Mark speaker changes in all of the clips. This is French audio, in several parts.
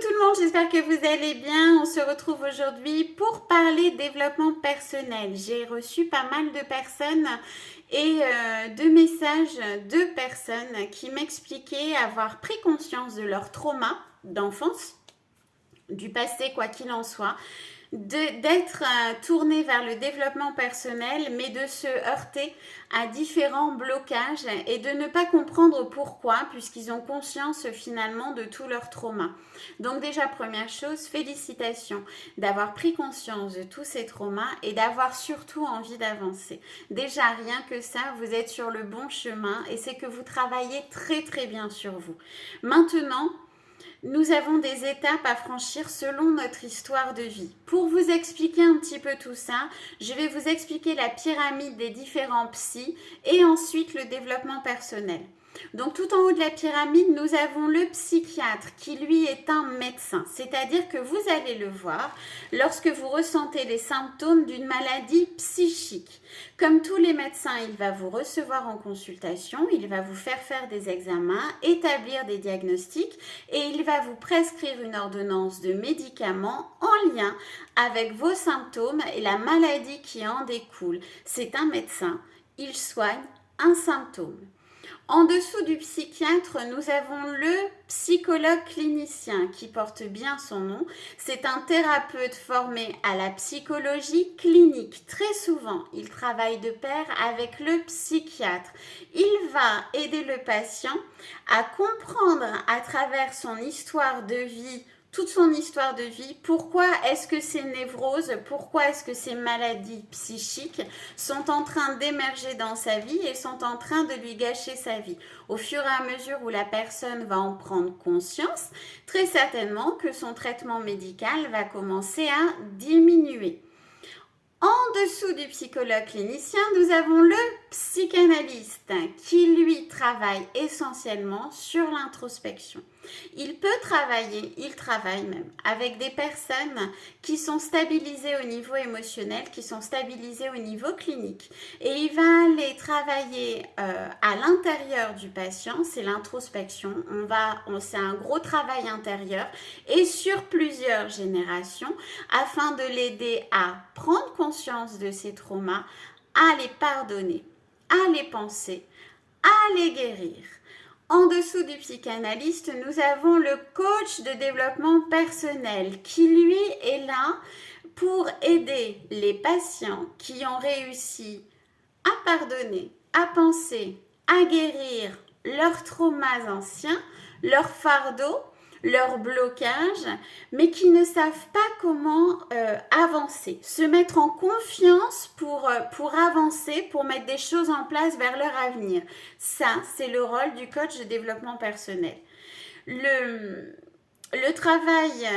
Speaker 1: tout le monde, j'espère que vous allez bien. On se retrouve aujourd'hui pour parler développement personnel. J'ai reçu pas mal de personnes et de messages de personnes qui m'expliquaient avoir pris conscience de leur trauma d'enfance, du passé quoi qu'il en soit, d'être tourné vers le développement personnel, mais de se heurter à différents blocages et de ne pas comprendre pourquoi, puisqu'ils ont conscience finalement de tout leur trauma. Donc déjà, première chose, félicitations d'avoir pris conscience de tous ces traumas et d'avoir surtout envie d'avancer. Déjà, rien que ça, vous êtes sur le bon chemin et c'est que vous travaillez très très bien sur vous. Maintenant, nous avons des étapes à franchir selon notre histoire de vie. Pour vous expliquer un petit peu tout ça, je vais vous expliquer la pyramide des différents psys et ensuite le développement personnel. Donc tout en haut de la pyramide, nous avons le psychiatre qui lui est un médecin, c'est-à-dire que vous allez le voir lorsque vous ressentez les symptômes d'une maladie psychique. Comme tous les médecins, il va vous recevoir en consultation, il va vous faire des examens, établir des diagnostics et il va vous prescrire une ordonnance de médicaments en lien avec vos symptômes et la maladie qui en découle. C'est un médecin, il soigne un symptôme. En dessous du psychiatre, nous avons le psychologue clinicien qui porte bien son nom. C'est un thérapeute formé à la psychologie clinique. Très souvent, il travaille de pair avec le psychiatre. Il va aider le patient à comprendre à travers son histoire de vie, toute son histoire de vie, pourquoi est-ce que ces névroses, pourquoi est-ce que ces maladies psychiques sont en train d'émerger dans sa vie et sont en train de lui gâcher sa vie. Au fur et à mesure où la personne va en prendre conscience, très certainement que son traitement médical va commencer à diminuer. En dessous du psychologue clinicien, nous avons le psychanalyste qui, lui, travaille essentiellement sur l'introspection. Il travaille même avec des personnes qui sont stabilisées au niveau émotionnel, qui sont stabilisées au niveau clinique. Et il va aller travailler à l'intérieur du patient, c'est l'introspection. C'est un gros travail intérieur et sur plusieurs générations afin de l'aider à prendre conscience de ses traumas, à les pardonner, à les penser, à les guérir. En dessous du psychanalyste, nous avons le coach de développement personnel qui, lui, est là pour aider les patients qui ont réussi à pardonner, à penser, à guérir leurs traumas anciens, leurs fardeaux, leurs blocages, mais qui ne savent pas comment avancer, se mettre en confiance pour avancer, pour mettre des choses en place vers leur avenir. Ça, c'est le rôle du coach de développement personnel. Le travail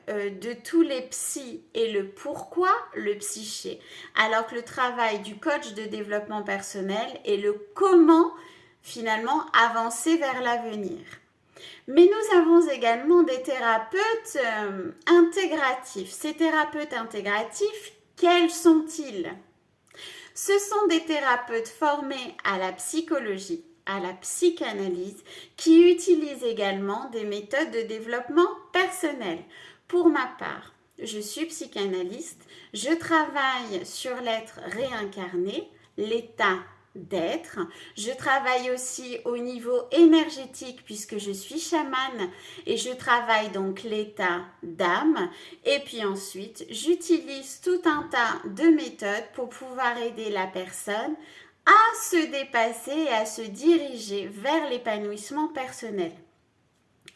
Speaker 1: de tous les psys est le pourquoi, le psyché, alors que le travail du coach de développement personnel est le comment, finalement, avancer vers l'avenir. Mais nous avons également des thérapeutes intégratifs. Ces thérapeutes intégratifs, quels sont-ils? Ce sont des thérapeutes formés à la psychologie, à la psychanalyse, qui utilisent également des méthodes de développement personnel. Pour ma part, je suis psychanalyste, je travaille sur l'être réincarné, l'état d'être. Je travaille aussi au niveau énergétique puisque je suis chamane et je travaille donc l'état d'âme. Et puis ensuite, j'utilise tout un tas de méthodes pour pouvoir aider la personne à se dépasser et à se diriger vers l'épanouissement personnel.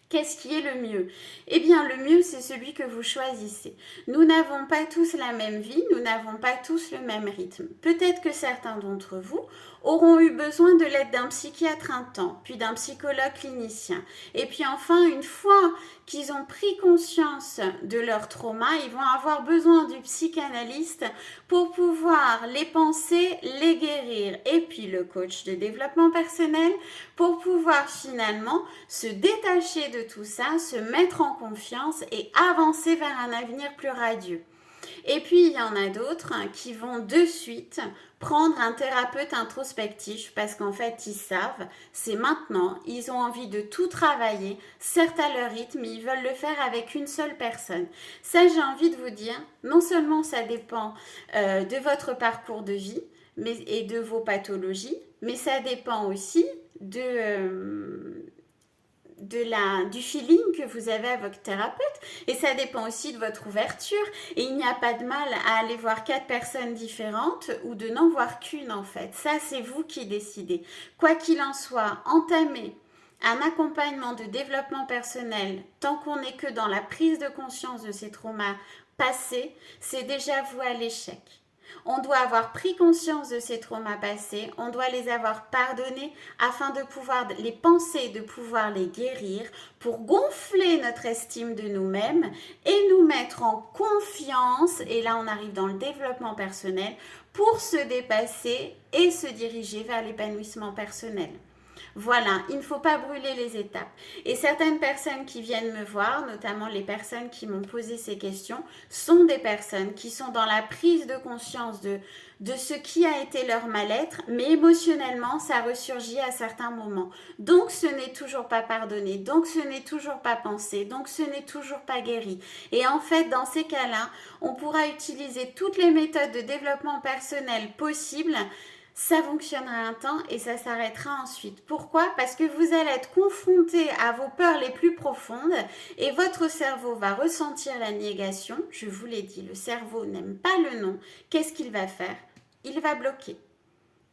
Speaker 1: Qu'est-ce qui est le mieux? Eh bien, le mieux, c'est celui que vous choisissez. Nous n'avons pas tous la même vie, nous n'avons pas tous le même rythme. Peut-être que certains d'entre vous auront eu besoin de l'aide d'un psychiatre un temps, puis d'un psychologue clinicien. Et puis enfin, une fois qu'ils ont pris conscience de leur trauma, ils vont avoir besoin du psychanalyste pour pouvoir les penser, les guérir. Et puis le coach de développement personnel pour pouvoir finalement se détacher de tout ça, se mettre en confiance et avancer vers un avenir plus radieux. Et puis, il y en a d'autres qui vont de suite prendre un thérapeute introspectif parce qu'en fait, ils savent, c'est maintenant, ils ont envie de tout travailler, certes à leur rythme, ils veulent le faire avec une seule personne. Ça, j'ai envie de vous dire, non seulement ça dépend de votre parcours de vie et de vos pathologies, mais ça dépend aussi du feeling que vous avez avec votre thérapeute et ça dépend aussi de votre ouverture et il n'y a pas de mal à aller voir 4 personnes différentes ou de n'en voir qu'une en fait. Ça, c'est vous qui décidez. Quoi qu'il en soit, entamez un accompagnement de développement personnel tant qu'on n'est que dans la prise de conscience de ces traumas passés, c'est déjà voué à l'échec. On doit avoir pris conscience de ces traumas passés, on doit les avoir pardonnés afin de pouvoir les penser, de pouvoir les guérir pour gonfler notre estime de nous-mêmes et nous mettre en confiance, et là on arrive dans le développement personnel, pour se dépasser et se diriger vers l'épanouissement personnel. Voilà, il ne faut pas brûler les étapes. Et certaines personnes qui viennent me voir, notamment les personnes qui m'ont posé ces questions, sont des personnes qui sont dans la prise de conscience de ce qui a été leur mal-être, mais émotionnellement, ça ressurgit à certains moments. Donc, ce n'est toujours pas pardonné, donc ce n'est toujours pas pensé, donc ce n'est toujours pas guéri. Et en fait, dans ces cas-là, on pourra utiliser toutes les méthodes de développement personnel possibles. Ça fonctionnera un temps et ça s'arrêtera ensuite. Pourquoi? Parce que vous allez être confronté à vos peurs les plus profondes et votre cerveau va ressentir la négation. Je vous l'ai dit, le cerveau n'aime pas le non. Qu'est-ce qu'il va faire? Il va bloquer.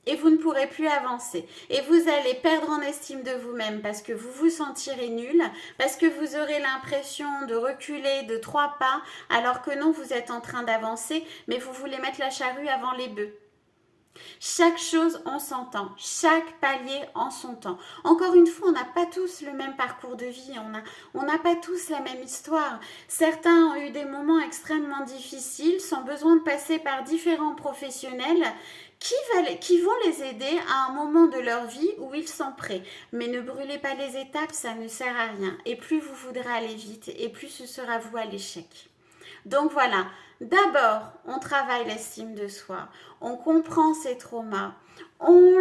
Speaker 1: Et vous ne pourrez plus avancer. Et vous allez perdre en estime de vous-même parce que vous vous sentirez nul, parce que vous aurez l'impression de reculer de 3 pas, alors que non, vous êtes en train d'avancer, mais vous voulez mettre la charrue avant les bœufs. Chaque chose en son temps, chaque palier en son temps. Encore une fois, on n'a pas tous le même parcours de vie, on n'a pas tous la même histoire. Certains ont eu des moments extrêmement difficiles, sans besoin de passer par différents professionnels qui vont les aider à un moment de leur vie où ils sont prêts. Mais ne brûlez pas les étapes, ça ne sert à rien. Et plus vous voudrez aller vite, et plus ce sera voué à l'échec. Donc voilà, d'abord, on travaille l'estime de soi, on comprend ses traumas, on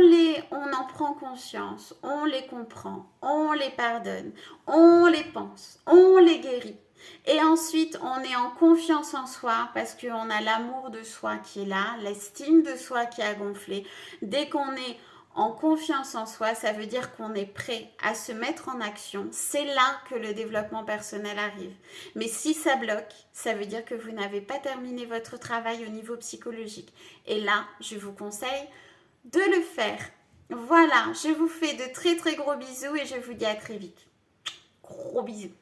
Speaker 1: en prend conscience, on les comprend, on les pardonne, on les pense, on les guérit. Et ensuite, on est en confiance en soi parce qu'on a l'amour de soi qui est là, l'estime de soi qui a gonflé. Dès qu'on est en confiance en soi, ça veut dire qu'on est prêt à se mettre en action. C'est là que le développement personnel arrive. Mais si ça bloque, ça veut dire que vous n'avez pas terminé votre travail au niveau psychologique. Et là, je vous conseille de le faire. Voilà, je vous fais de très très gros bisous et je vous dis à très vite. Gros bisous.